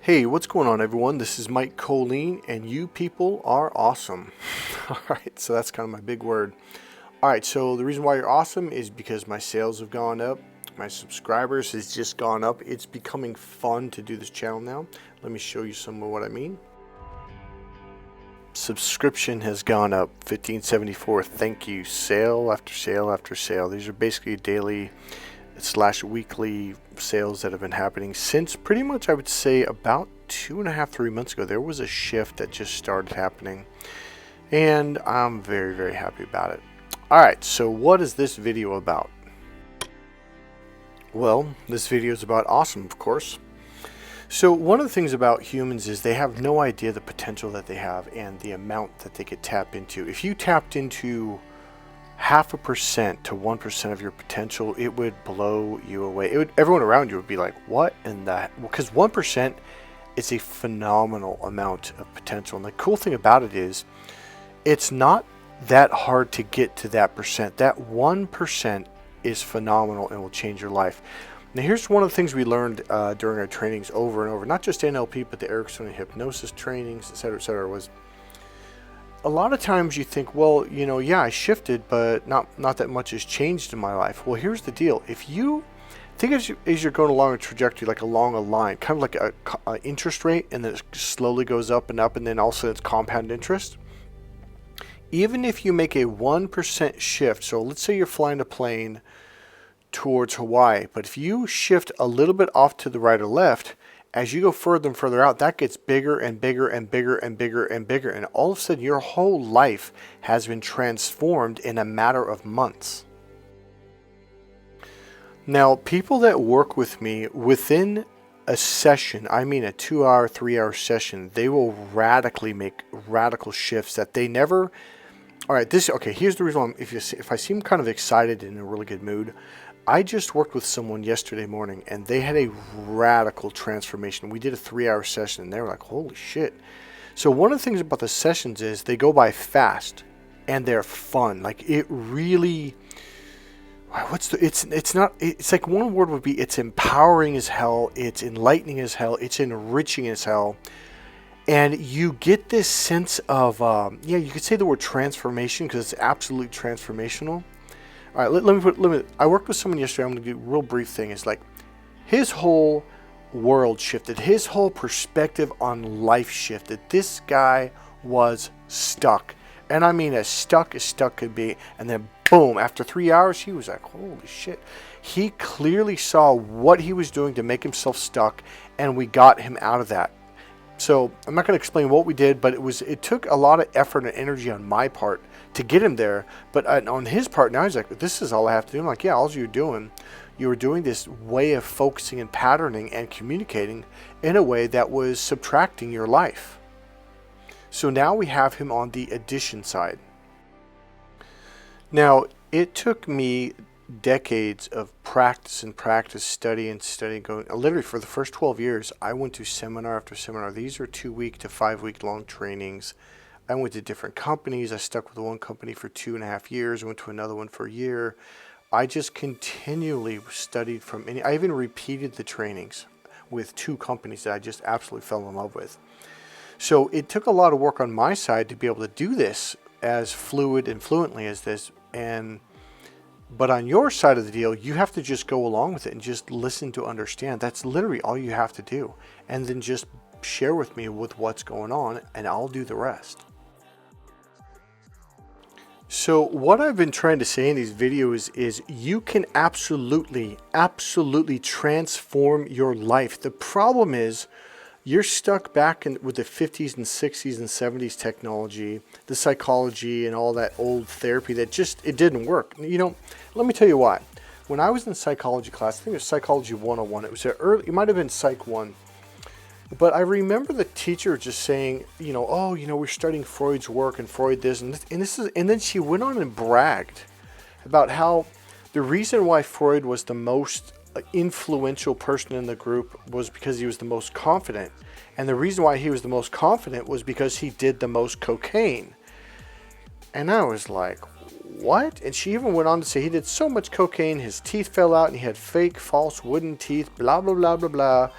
Hey, what's going on, everyone? This is Mike Colleen, and you people are awesome. All right, so that's kind of my big word. All right, so the reason why you're awesome is because my sales have gone up, my subscribers has just gone up. It's becoming fun to do this channel now. Let me show you some of what I mean. Subscription has gone up 1574. Thank you. Sale after sale after sale. These are basically daily / weekly sales that have been happening since pretty much, I would say, about 2.5 3 months ago. There was a shift that just started happening, and I'm very, very happy about it. All right, so what is this video about? Well, this video is about awesome, of course. So one of the things about humans is they have no idea the potential that they have and the amount that they could tap into. If you tapped into 0.5% to 1% of your potential, it would blow you away. Everyone around you would be like, what in that? Because 1% is a phenomenal amount of potential. And the cool thing about it is it's not that hard to get to that percent. That 1% is phenomenal and will change your life. Now, here's one of the things we learned during our trainings over and over, not just NLP, but the Erickson and hypnosis trainings, et cetera, was a lot of times you think, well, yeah, I shifted, but not that much has changed in my life. Well, here's the deal. If you think as you're going along a trajectory, like along a line, kind of like a interest rate, and then it slowly goes up, and then also it's compound interest. Even if you make a 1% shift, so let's say you're flying a plane towards Hawaii, but if you shift a little bit off to the right or left, as you go further and further out, that gets bigger and bigger and bigger and bigger and bigger, and all of a sudden your whole life has been transformed in a matter of months. Now, people that work with me within a session, I mean a 2-hour, 3-hour session, they will radically make radical shifts that they never. All right, here's the reason why. If I seem kind of excited and in a really good mood, I just worked with someone yesterday morning, and they had a radical transformation. We did a 3-hour session, and they were like, holy shit. So one of the things about the sessions is they go by fast, and they're fun. Like, it really, it's like, one word would be, it's empowering as hell, it's enlightening as hell, it's enriching as hell. And you get this sense of, you could say the word transformation, because it's absolutely transformational. All right, I worked with someone yesterday. I'm going to do a real brief thing. It's like his whole world shifted. His whole perspective on life shifted. This guy was stuck. And I mean as stuck could be. And then boom, after 3 hours, he was like, holy shit. He clearly saw what he was doing to make himself stuck, and we got him out of that. So I'm not going to explain what we did, but it took a lot of effort and energy on my part to get him there. But on his part, now he's like, this is all I have to do. I'm like, yeah, all you were doing this way of focusing and patterning and communicating in a way that was subtracting your life. So now we have him on the addition side. Now, it took me decades of practice, study, going. Literally for the first 12 years, I went to seminar after seminar. These are 2-week to 5-week long trainings. I went to different companies. I stuck with one company for 2.5 years. I went to another one for a year. I just continually studied I even repeated the trainings with 2 companies that I just absolutely fell in love with. So it took a lot of work on my side to be able to do this as fluid and fluently as this. But on your side of the deal, you have to just go along with it and just listen to understand. That's literally all you have to do. And then just share with me with what's going on, and I'll do the rest. So what I've been trying to say in these videos is you can absolutely transform your life. The problem is you're stuck back with the 50s and 60s and 70s technology, the psychology and all that old therapy that it didn't work. Let me tell you why. When I was in psychology class, I think it was Psychology 101. It might have been Psych 1. But I remember the teacher just saying, we're studying Freud's work and Freud this and then she went on and bragged about how the reason why Freud was the most influential person in the group was because he was the most confident, and the reason why he was the most confident was because he did the most cocaine. And I was like, what? And she even went on to say he did so much cocaine his teeth fell out and he had fake false wooden teeth, blah blah blah blah blah.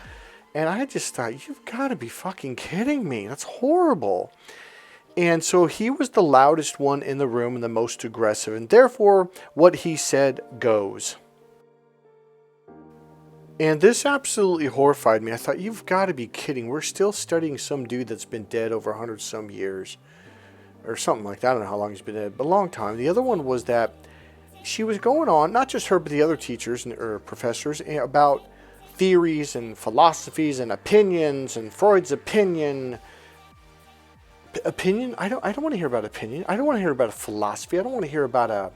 And I just thought, you've got to be fucking kidding me. That's horrible. And so he was the loudest one in the room and the most aggressive. And therefore, what he said goes. And this absolutely horrified me. I thought, you've got to be kidding. We're still studying some dude that's been dead over 100 some years. Or something like that. I don't know how long he's been dead, but a long time. The other one was that she was going on, not just her, but the other teachers or professors, about theories and philosophies and opinions and Freud's opinion. Opinion? I don't want to hear about opinion. I don't want to hear about a philosophy. I don't want to hear about a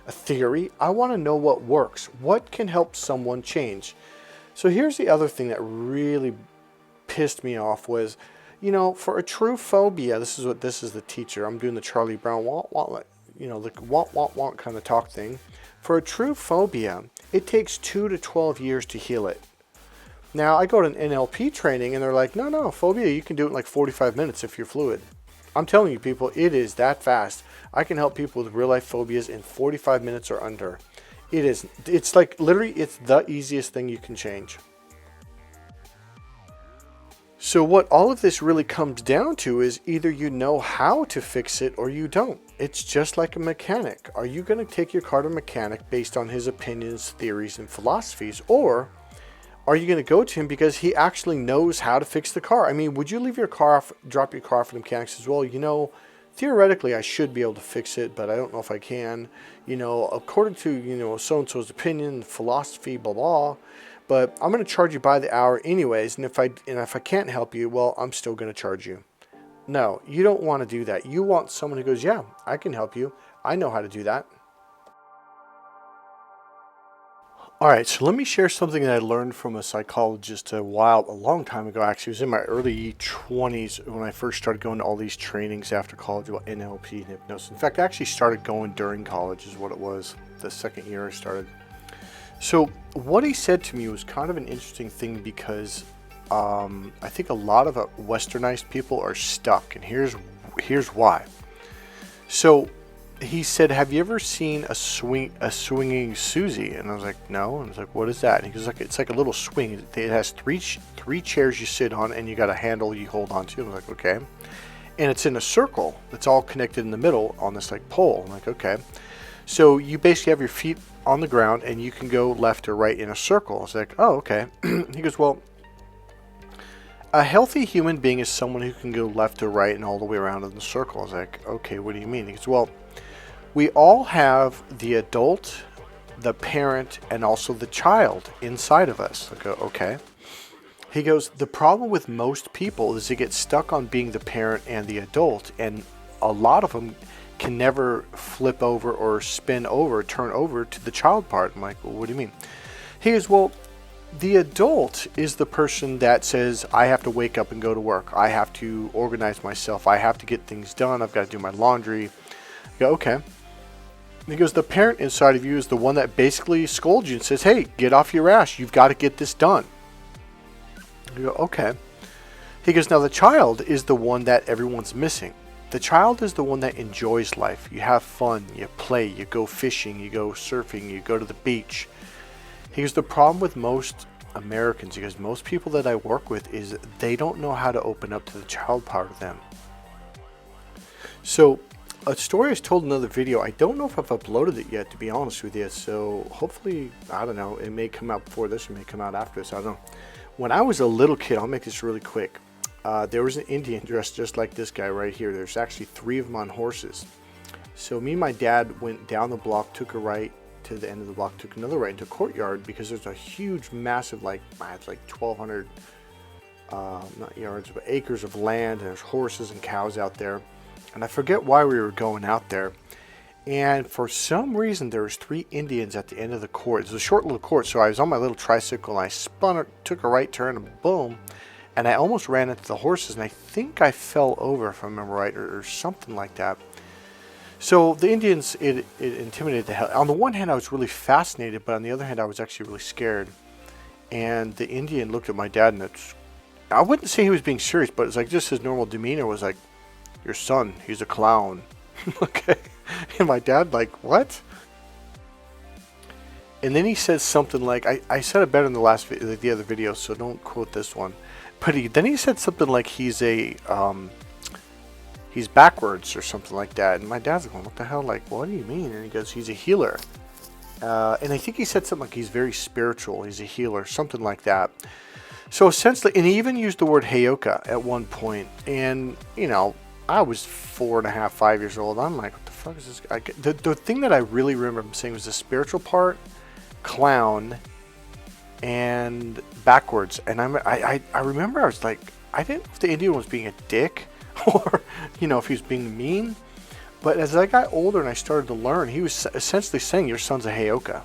theory. I want to know what works. What can help someone change? So here's the other thing that really pissed me off was, you know, for a true phobia, this is the teacher. I'm doing the Charlie Brown want kind of talk thing. For a true phobia, it takes 2 to 12 years to heal it. Now, I go to an NLP training and they're like, no, phobia, you can do it in like 45 minutes if you're fluid. I'm telling you, people, it is that fast. I can help people with real life phobias in 45 minutes or under. It's like literally, it's the easiest thing you can change. So what all of this really comes down to is either you know how to fix it or you don't. It's just like a mechanic. Are you going to take your car to a mechanic based on his opinions, theories, and philosophies? Or are you going to go to him because he actually knows how to fix the car? I mean, would you leave your car off, drop your car off at the mechanic as well? You know, theoretically, I should be able to fix it, but I don't know if I can. You know, according to, you know, so-and-so's opinion, philosophy, blah, blah. But I'm going to charge you by the hour anyways, and if I can't help you, well, I'm still going to charge you. No, you don't want to do that. You want someone who goes, yeah, I can help you. I know how to do that. All right, so let me share something that I learned from a psychologist a long time ago. Actually, it was in my early 20s when I first started going to all these trainings after college about NLP and hypnosis. In fact, I actually started going during college is what it was, the second year I started. So what he said to me was kind of an interesting thing because I think a lot of westernized people are stuck, and here's why. So he said, have you ever seen a swinging Susie? And I was like, no. And I was like, what is that? And he goes, it's like a little swing. It has three chairs you sit on, and you got a handle you hold on to. I'm like, okay. And it's in a circle. It's all connected in the middle on this like pole. I'm like, okay. So you basically have your feet on the ground and you can go left or right in a circle. It's like, oh, okay. He goes, well, a healthy human being is someone who can go left or right and all the way around in the circle. I was like, okay, what do you mean? He goes, well, we all have the adult, the parent, and also the child inside of us. I go, okay. He goes, the problem with most people is they get stuck on being the parent and the adult, and a lot of them can never flip over or turn over to the child part. I'm like, well, what do you mean? He goes, well, the adult is the person that says, I have to wake up and go to work. I have to organize myself. I have to get things done. I've got to do my laundry. I go, okay. He goes, the parent inside of you is the one that basically scolds you and says, hey, get off your ass. You've got to get this done. You go, okay. He goes, now the child is the one that everyone's missing. The child is the one that enjoys life. You have fun, you play, you go fishing, you go surfing, you go to the beach. He goes, the problem with most Americans, he goes, most people that I work with is they don't know how to open up to the child part of them. So a story I was told in another video. I don't know if I've uploaded it yet, to be honest with you. So hopefully, I don't know, it may come out before this, or may come out after this. I don't know. When I was a little kid, I'll make this really quick. There was an Indian dressed just like this guy right here. There's actually 3 of them on horses. So me and my dad went down the block, took a right to the end of the block, took another right into a courtyard because there's a huge, massive, it's like 1,200, not yards, but acres of land, and there's horses and cows out there. And I forget why we were going out there. And for some reason, there was 3 Indians at the end of the court. It was a short little court, so I was on my little tricycle, and I spun it, took a right turn, and boom. And I almost ran into the horses, and I think I fell over, if I remember right, or something like that. So the Indians, it intimidated the hell. On the one hand, I was really fascinated, but on the other hand, I was actually really scared. And the Indian looked at my dad, and I wouldn't say he was being serious, but it's like just his normal demeanor was like, your son, he's a clown. Okay. And my dad like, what? And then he says something like, I said it better in the other video, so don't quote this one. But then he said something like he's backwards or something like that. And my dad's going, what the hell? Like, what do you mean? And he goes, he's a healer. And I think he said something like he's very spiritual. He's a healer, something like that. So essentially, and he even used the word Heyoka at one point. And, you know, I was 4.5, 5 years old. I'm like, what the fuck is this guy? The thing that I really remember him saying was the spiritual part, clown, and backwards. And I remember I was like, I didn't know if the Indian was being a dick or, you know, if he was being mean. But as I got older and I started to learn, he was essentially saying, your son's a Heyoka.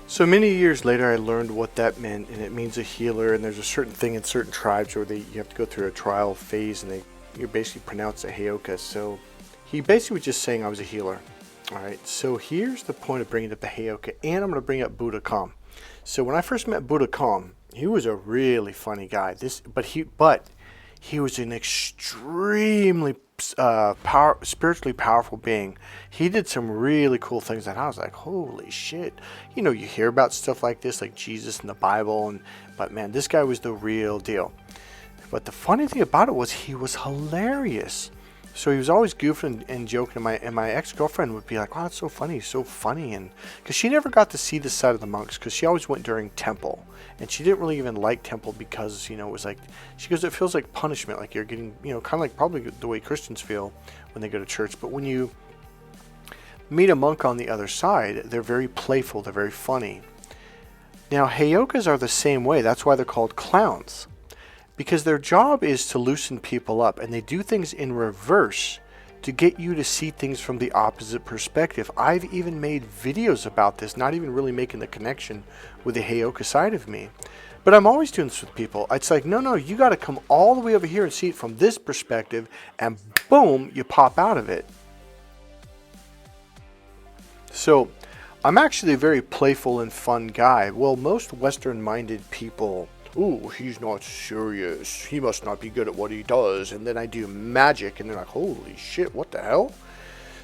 So many years later, I learned what that meant, and it means a healer. And there's a certain thing in certain tribes where you have to go through a trial phase, and you basically pronounce a Heyoka. So he basically was just saying I was a healer. All right. So here's the point of bringing up the Heyoka, and I'm going to bring up Buddha Kam. So when I first met Buddha Kam, he was a really funny guy. But he was an extremely spiritually powerful being. He did some really cool things that I was like, holy shit. You know, you hear about stuff like this, like Jesus in the Bible, but man, this guy was the real deal. But the funny thing about it was he was hilarious. So he was always goofing and joking, and my ex-girlfriend would be like, wow, that's so funny, he's so funny. And because she never got to see this side of the monks, because she always went during temple. And she didn't really even like temple because, you know, it was like, she goes, it feels like punishment, like you're getting, you know, kind of like probably the way Christians feel when they go to church. But when you meet a monk on the other side, they're very playful, they're very funny. Now, Heyokas are the same way. That's why they're called clowns. Because their job is to loosen people up, and they do things in reverse to get you to see things from the opposite perspective. I've even made videos about this, not even really making the connection with the Heyoka side of me. But I'm always doing this with people. It's like, no, you got to come all the way over here and see it from this perspective, and boom, you pop out of it. So I'm actually a very playful and fun guy. Well, most Western-minded people, ooh, he's not serious, he must not be good at what he does. And then I do magic, and they're like, holy shit, what the hell?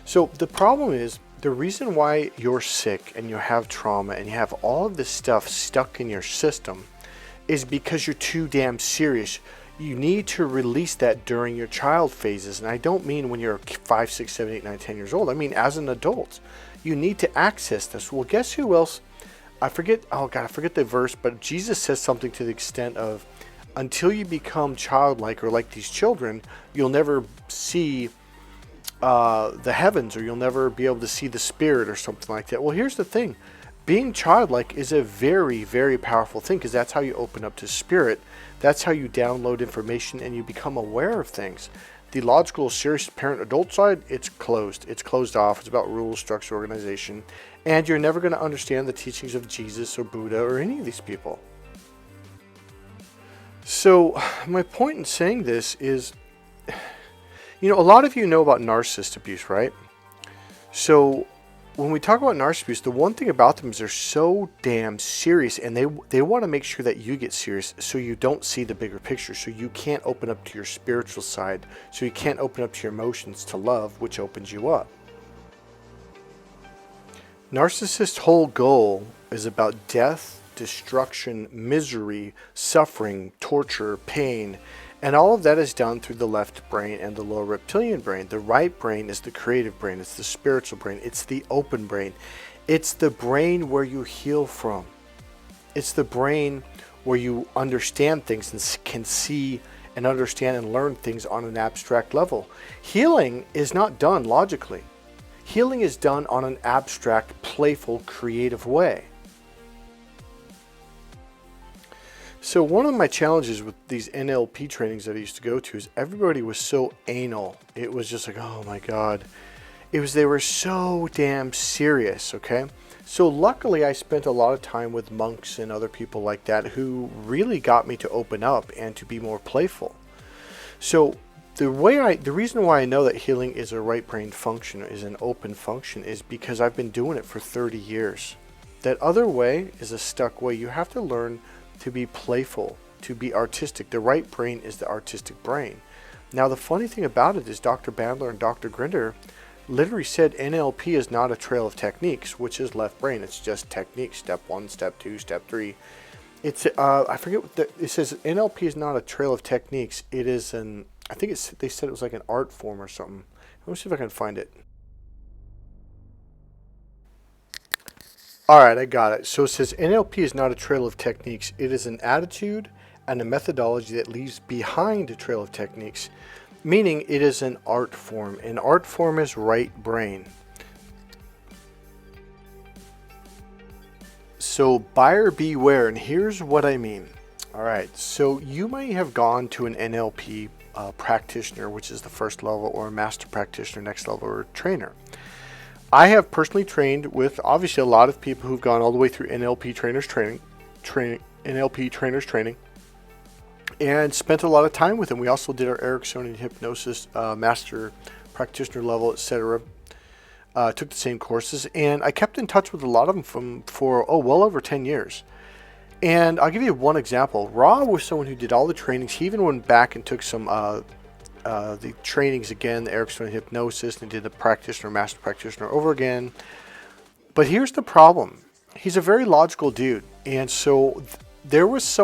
So the problem is, the reason why you're sick and you have trauma and you have all of this stuff stuck in your system is because you're too damn serious. You need to release that during your child phases. And I don't mean when you're 5, 6, 7, 8, 9, 10 years old. I mean as an adult. You need to access this. Well, guess who else? I forget the verse, but Jesus says something to the extent of, until you become childlike or like these children, you'll never see the heavens, or you'll never be able to see the spirit or something like that. Well, here's the thing. Being childlike is a very, very powerful thing, because that's how you open up to spirit. That's how you download information and you become aware of things. The logical, serious parent adult side, it's closed. It's closed off. It's about rules, structure, organization. And you're never going to understand the teachings of Jesus or Buddha or any of these people. So my point in saying this is, you know, a lot of you know about narcissist abuse, right? So when we talk about narcissist abuse, the one thing about them is they're so damn serious, and they want to make sure that you get serious, so you don't see the bigger picture, so you can't open up to your spiritual side, so you can't open up to your emotions, to love, which opens you up. Narcissist's whole goal is about death, destruction, misery, suffering, torture, pain, and all of that is done through the left brain and the lower reptilian brain. The right brain is the creative brain. It's the spiritual brain. It's the open brain. It's the brain where you heal from. It's the brain where you understand things and can see and understand and learn things on an abstract level. Healing is not done logically. Healing is done on an abstract, playful, creative way. So one of my challenges with these NLP trainings that I used to go to is everybody was so anal. It was just like, oh my God. They were so damn serious, okay? So luckily I spent a lot of time with monks and other people like that who really got me to open up and to be more playful. So the reason why I know that healing is a right brain function, is an open function, is because I've been doing it for 30 years. That other way is a stuck way. You have to learn to be playful, to be artistic. The right brain is the artistic brain. Now, the funny thing about it is Dr. Bandler and Dr. Grinder, literally said NLP is not a trail of techniques, which is left brain. It's just techniques, step 1, step 2, step 3. It's I forget what it says. NLP is not a trail of techniques. It is an, I think they said it was like an art form or something. Let me see if I can find it. All right, I got it. So it says NLP is not a trail of techniques. It is an attitude and a methodology that leaves behind a trail of techniques, meaning it is an art form. An art form is right brain. So buyer beware, and here's what I mean. All right, so you might have gone to an NLP practitioner, which is the first level, or a master practitioner, next level, or a trainer. I have personally trained with obviously a lot of people who've gone all the way through NLP trainers training, and spent a lot of time with them. We also did our Ericksonian hypnosis master practitioner level, etc. Took the same courses, and I kept in touch with a lot of them for well over 10 years. And I'll give you one example. Ra was someone who did all the trainings. He even went back and took some the trainings again, the Ericksonian hypnosis, and did the practitioner, master practitioner over again. But here's the problem. He's a very logical dude, and so there was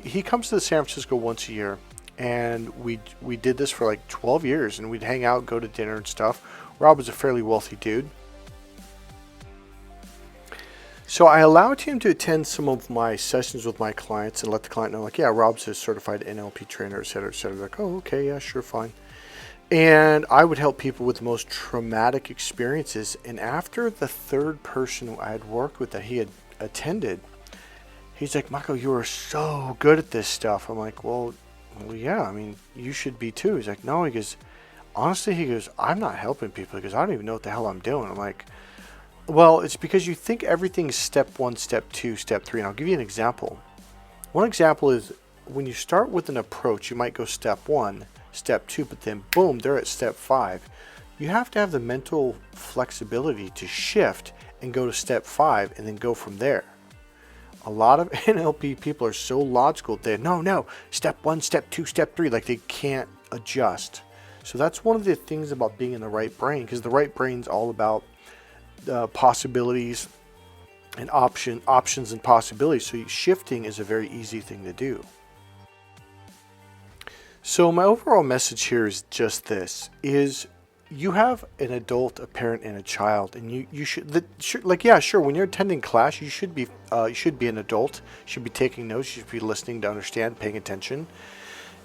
he comes to San Francisco once a year, and we did this for like 12 years, and we'd hang out, go to dinner and stuff. Rob was a fairly wealthy dude. So I allowed him to attend some of my sessions with my clients and let the client know, like, yeah, Rob's a certified NLP trainer, et cetera, et cetera. Like, oh, okay, yeah, sure, fine. And I would help people with the most traumatic experiences. And after the third person I had worked with that he had attended, he's like, Michael, you are so good at this stuff. I'm like, well, yeah, I mean, you should be too. He's like, no, he goes, honestly, he goes, I'm not helping people because I don't even know what the hell I'm doing. I'm like, well, it's because you think everything's step 1, step 2, step 3. And I'll give you an example. One example is when you start with an approach, you might go step 1, step 2, but then boom, they're at step 5. You have to have the mental flexibility to shift and go to step 5 and then go from there. A lot of NLP people are so logical. They're no, step 1, step 2, step 3, like they can't adjust. So that's one of the things about being in the right brain, because the right brain's all about possibilities and options and possibilities. So shifting is a very easy thing to do. So my overall message here is just this: is you have an adult, a parent, and a child, and you should like, yeah, sure, when you're attending class, you should be an adult, you should be taking notes, you should be listening to understand, paying attention,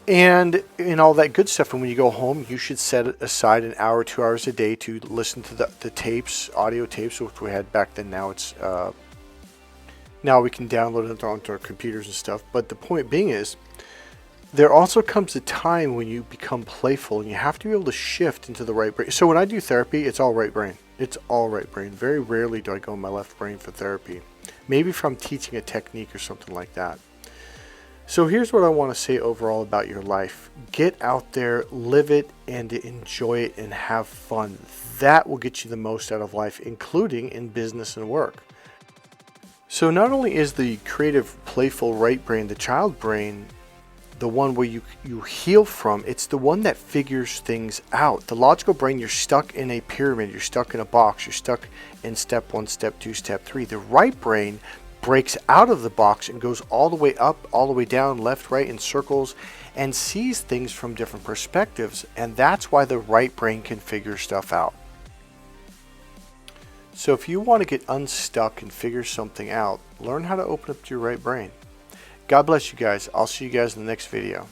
and all that good stuff. And when you go home, you should set aside an hour, 2 hours a day to listen to the tapes, audio tapes, which we had back then. Now it's now we can download it onto our computers and stuff. But the point being is, there also comes a time when you become playful, and you have to be able to shift into the right brain. So when I do therapy, it's all right brain. It's all right brain. Very rarely do I go in my left brain for therapy. Maybe if I'm teaching a technique or something like that. So here's what I want to say overall about your life. Get out there, live it, and enjoy it, and have fun. That will get you the most out of life, including in business and work. So not only is the creative, playful right brain, the child brain, the one where you heal from, it's the one that figures things out. The logical brain, you're stuck in a pyramid, you're stuck in a box, you're stuck in step 1, step 2, step 3. The right brain breaks out of the box and goes all the way up, all the way down, left, right, in circles, and sees things from different perspectives. And that's why the right brain can figure stuff out. So if you want to get unstuck and figure something out, learn how to open up your right brain. God bless you guys. I'll see you guys in the next video.